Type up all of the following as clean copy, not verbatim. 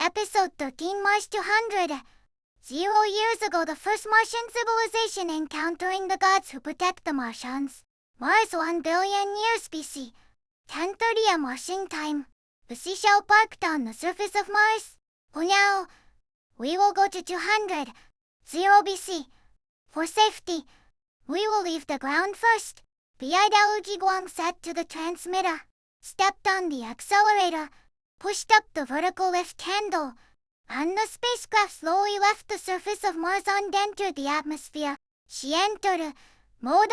Episode 13, Mars 200. 0 years ago, the first Martian civilization encountering the gods who protect the Martians. Mars 1 billion years BC. 10:30 am Martian time. The seashell parked on the surface of Mars. For now, we will go to 200. 0 BC. For safety, we will leave the ground first. LaoDi Guang said to the transmitter. Stepped on the accelerator. Pushed up the vertical lift handle, and the spacecraft slowly left the surface of Mars and entered the atmosphere. She entered mode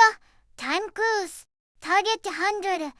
time cruise. Target 100.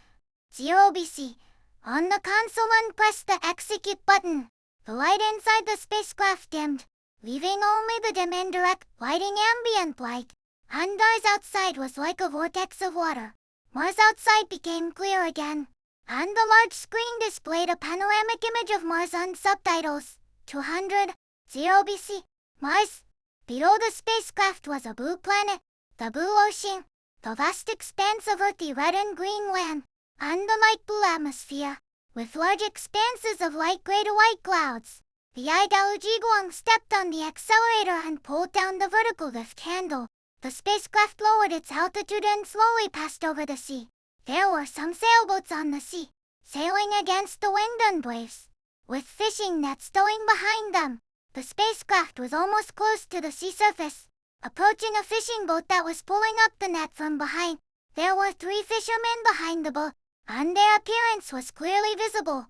0 BC. On the console and pressed the execute button. The light inside the spacecraft dimmed, leaving only the dim indirect lighting ambient light. And Mars outside was like a vortex of water. Mars outside became clear again, and the large screen displayed a panoramic image of Mars and subtitles. 200. 0 BC. Mars. Below the spacecraft was a blue planet, the blue ocean, the vast expanse of earthy red and green land, and the light blue atmosphere, with large expanses of light gray to white clouds. LaoDi Guang stepped on the accelerator and pulled down the vertical lift handle. The spacecraft lowered its altitude and slowly passed over the sea. There were some sailboats on the sea, sailing against the wind and waves, with fishing nets towing behind them. The spacecraft was almost close to the sea surface, approaching a fishing boat that was pulling up the net from behind. There were 3 fishermen behind the boat, and their appearance was clearly visible.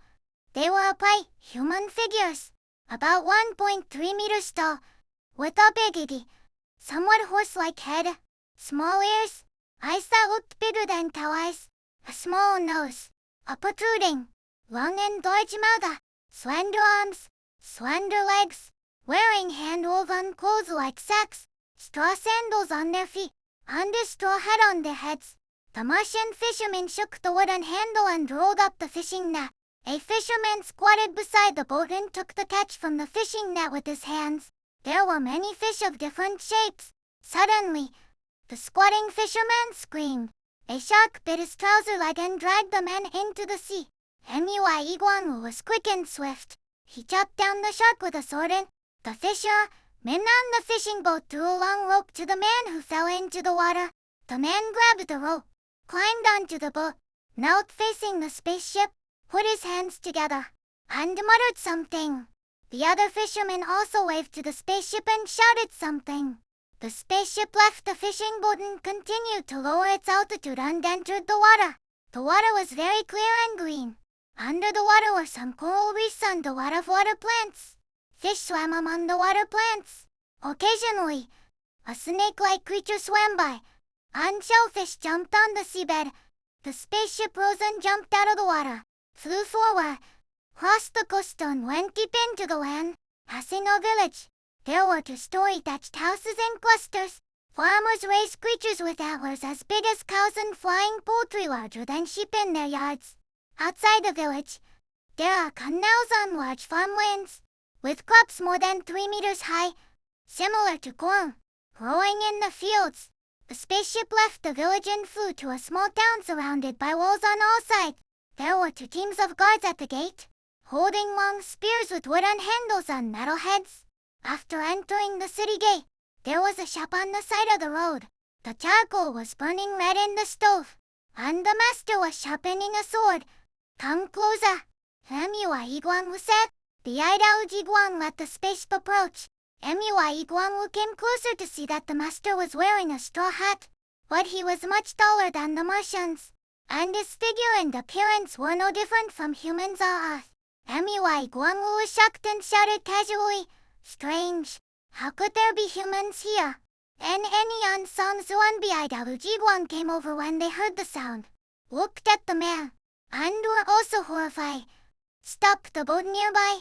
They were upright, human figures, about 1.3 meters tall, with a big, somewhat horse-like head, small ears, eyes that looked bigger than cow eyes, a small nose, a protruding, long and large mouth, slender arms, slender legs, wearing hand-woven clothes like sacks, straw sandals on their feet, and a straw hat on their heads. The Martian fisherman shook the wooden handle and rolled up the fishing net. A fisherman squatted beside the boat and took the catch from the fishing net with his hands. There were many fish of different shapes. Suddenly, the squatting fisherman screamed. A shark bit his trouser leg and dragged the man into the sea. Mui Guang was quick and swift. He chopped down the shark with a sword and the fisherman on the fishing boat threw a long rope to the man who fell into the water. The man grabbed the rope, climbed onto the boat, knelt facing the spaceship, put his hands together, and muttered something. The other fisherman also waved to the spaceship and shouted something. The spaceship left the fishing boat and continued to lower its altitude and entered the water. The water was very clear and green. Under the water were some coral reefs and a lot of water plants. Fish swam among the water plants. Occasionally, a snake-like creature swam by, and shellfish jumped on the seabed. The spaceship rose and jumped out of the water, flew forward, crossed the coast and went deep into the land, passing a village. There were 2-story thatched houses in clusters. Farmers raised creatures with antlers as big as cows and flying poultry larger than sheep in their yards. Outside the village, there are canals on large farmlands, with crops more than 3 meters high, similar to corn, growing in the fields. The spaceship left the village and flew to a small town surrounded by walls on all sides. There were 2 teams of guards at the gate, holding long spears with wooden handles and metal heads. After entering the city gate, there was a shop on the side of the road. The charcoal was burning red in the stove, and the master was sharpening a sword. Come closer, Mui Guang said. LaoDi Guang let the spaceship approach. Mui Guang came closer to see that the master was wearing a straw hat, but he was much taller than the Martians, and his figure and appearance were no different from humans on Earth. Mui Guang was shocked and shouted casually, "Strange, how could there be humans here?" And Enian Songzu and LaoDi Guang came over when they heard the sound, looked at the man, and were also horrified. "Stop the boat nearby.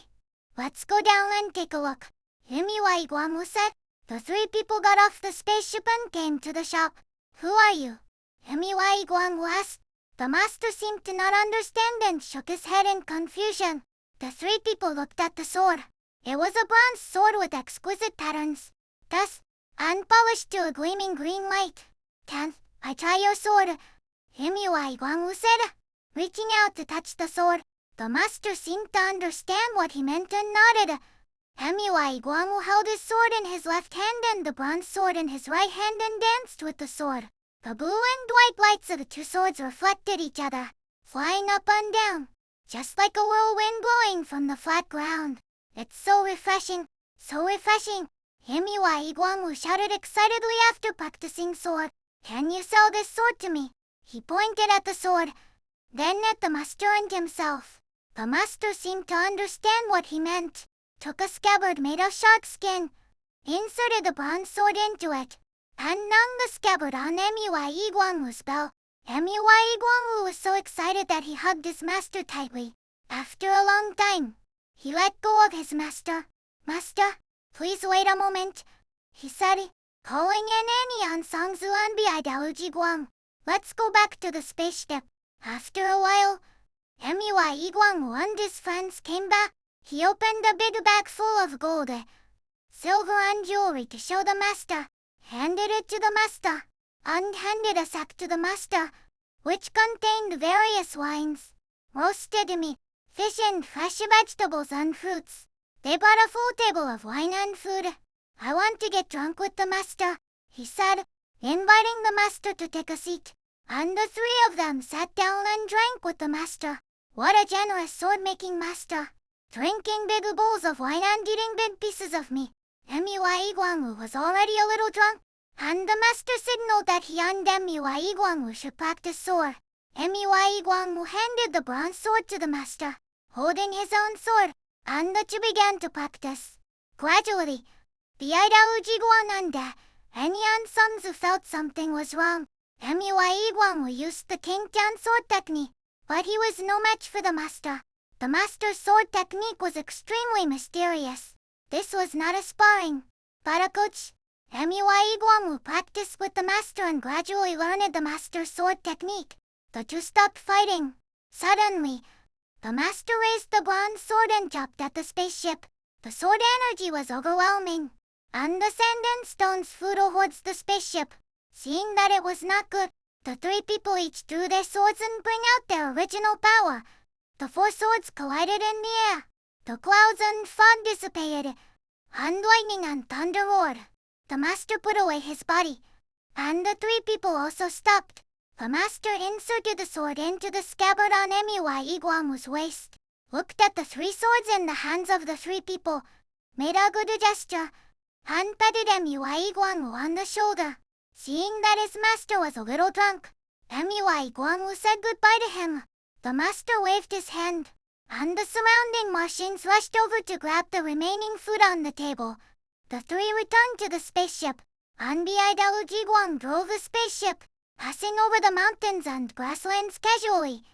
Let's go down and take a look," Mui Guang said. The 3 people got off the spaceship and came to the shop. "Who are you?" Mui Guang asked. The master seemed to not understand and shook his head in confusion. The 3 people looked at the sword. It was a bronze sword with exquisite patterns, dust, and polished to a gleaming green light. "Can I try your sword?" Mui Guang said, reaching out to touch the sword. The master seemed to understand what he meant and nodded. Emiwai Guamu held his sword in his left hand and the bronze sword in his right hand and danced with the sword. The blue and white lights of the two swords reflected each other, flying up and down, just like a whirlwind blowing from the flat ground. It's so refreshing, so refreshing. Emiwai Guamu shouted excitedly after practicing sword. Can you sell this sword to me? He pointed at the sword, then at the master and himself. The master seemed to understand what he meant, took a scabbard made of shark skin, inserted the bronze sword into it, and hung the scabbard on Emiwai Guamu's belt. Emiwai Guamu was so excited that he hugged his master tightly. After a long time, he let go of his master. Master, please wait a moment, he said, calling in Annie on Songzu and Bidaluji Guang. Let's go back to the spaceship. After a while, Emiwai Guang and his friends came back. He opened a big bag full of gold, silver and jewelry to show the master, handed it to the master, and handed a sack to the master, which contained various wines, roasted meat, fish and fresh vegetables and fruits. They brought a full table of wine and food. I want to get drunk with the master, he said, inviting the master to take a seat. And the three of them sat down and drank with the master. What a generous sword-making master! Drinking big bowls of wine and eating big pieces of meat. Emiwai Guangwu was already a little drunk, and the master signaled that he and Emiwai Guangwu should practice sword. Emiwai Guangwu handed the bronze sword to the master, holding his own sword, and the two began to practice. Gradually, the Idaluji Guan and Enian Sungzu felt something was wrong. Emiwai Guangwu used the Kingtian sword technique, but he was no match for the master. The master's sword technique was extremely mysterious. This was not a sparring, but a coach. Emiwai Guangwu practiced with the master and gradually learned the master's sword technique. The two stopped fighting. Suddenly, the master raised the bronze sword and chopped at the spaceship. The sword energy was overwhelming, and the sand and stones flew towards the spaceship. Seeing that it was not good, the three people each drew their swords and bring out their original power. The four swords collided in the air. The clouds and fog dissipated, and lightning and thunder roared. The master put away his body, and the three people also stopped. The master inserted the sword into the scabbard on Emiwai Guangwu's waist, looked at the three swords in the hands of the three people, made a good gesture, and patted Emiwai Guangwu on the shoulder. Seeing that his master was a little drunk, Emiwai Guangwu said goodbye to him. The master waved his hand, and the surrounding Martians rushed over to grab the remaining food on the table. The three returned to the spaceship, and Bidaluji Guang drove the spaceship, passing over the mountains and grasslands casually.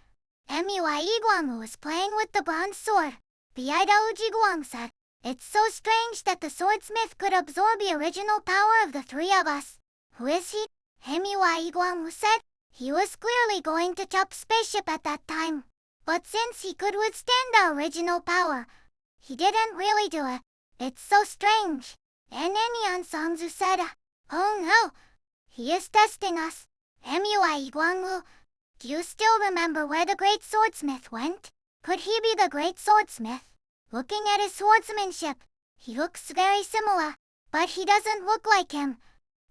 Emiwai Guangwu was playing with the bronze sword. Bidaluji Guang said, "It's so strange that the swordsmith could absorb the original power of the three of us. Who is he?" Emiwai Guangwu said. He was clearly going to chop spaceship at that time, but since he could withstand the original power, he didn't really do it. It's so strange. And Enian Songzu said, "Oh no, he is testing us." Emiwai Guangwu, do you still remember where the great swordsmith went? Could he be the great swordsmith? Looking at his swordsmanship, he looks very similar, but he doesn't look like him.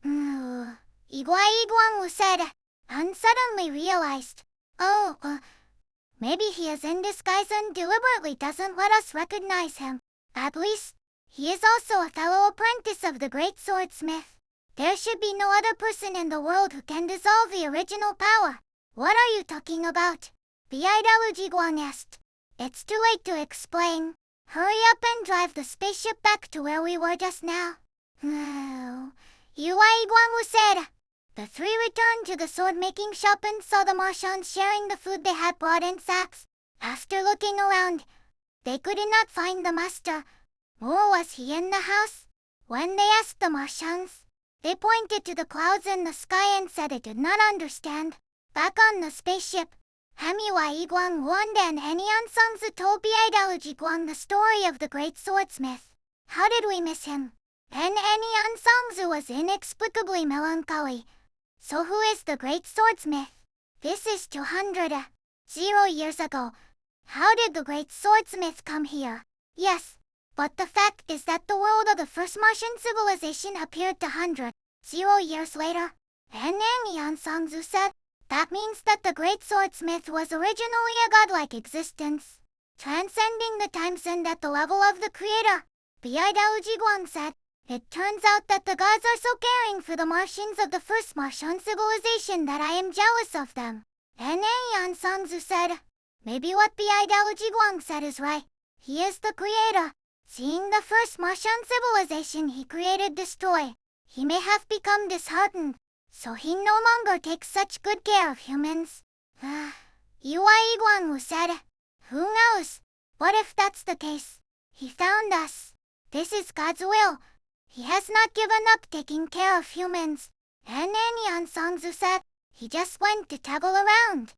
Iguai Guangwu said, and suddenly realized, maybe he is in disguise and deliberately doesn't let us recognize him. At least, he is also a fellow apprentice of the great swordsmith. There should be no other person in the world who can dissolve the original power. What are you talking about? Bidaluji Guang asked. It's too late to explain. Hurry up and drive the spaceship back to where we were just now. Iguai Guangwu said. The three returned to the sword-making shop and saw the Martians sharing the food they had brought in sacks. After looking around, they could not find the master. Nor was he in the house. When they asked the Martians, they pointed to the clouds in the sky and said it did not understand. Back on the spaceship, Emiwai Guangwu and Enian Songzu told Bidaluji Guang the story of the great swordsmith. How did we miss him? And Enian Songzu was inexplicably melancholy. So who is the great swordsmith? This is 200 years ago. How did the great swordsmith come here? Yes, but the fact is that the world of the first Martian civilization appeared 100 years later. And Yang Songzu said, that means that the great swordsmith was originally a godlike existence, transcending the times and at the level of the creator. Biidao Jiguang said, it turns out that the gods are so caring for the Martians of the first Martian civilization that I am jealous of them. And Yang Songzu said, maybe what Biidao Jiguang said is right. He is the creator. Seeing the first Martian civilization he created destroy, he may have become disheartened, so he no longer takes such good care of humans. Ui Guangwu said, who knows? What if that's the case? He found us. This is God's will. He has not given up taking care of humans. And Nyan Songzu said, he just went to toggle around.